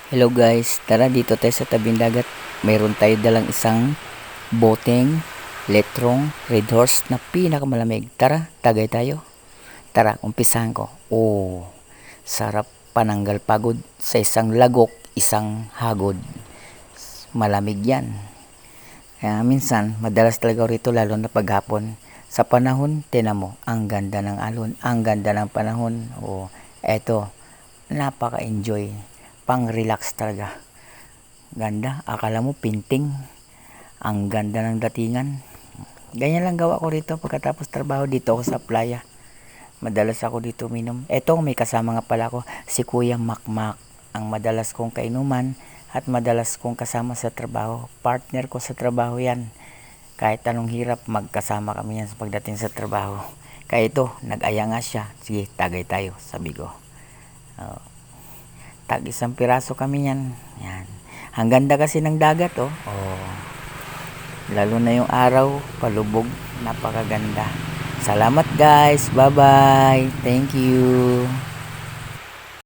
Hello guys, tara dito tayo sa tabing dagat. Mayroon tayo dalang isang boteng Letrong Red Horse na pinakamalamig. Tara, tagay tayo. Tara, umpisahan ko. Oh, sarap pananggal pagod sa isang lagok, isang hagod. Malamig yan. Kaya minsan, madalas talaga rito lalo na paghapon. Sa panahon, tinan mo, ang ganda ng alon, ang ganda ng panahon. Oh, eto, napaka-enjoy. Pang-relax talaga. Ganda, akala mo pinting. Ang ganda ng datingan. Ganyan lang gawa ko rito pagkatapos trabaho dito ako sa playa. Madalas ako dito uminom. Eto, may kasama nga pala ako, si Kuya Makmak. Ang madalas kong kainuman at madalas kong kasama sa trabaho. Partner ko sa trabaho yan. Kahit anong hirap, magkasama kami yan sa pagdating sa trabaho. Kaya ito, nag-aya nga siya. Sige, tagay tayo, sabi ko. Oh, tag isang piraso kami yan. Yan. Ang ganda kasi ng dagat, oh. Oh. Lalo na yung araw, palubog, napakaganda. Salamat guys. Bye-bye. Thank you.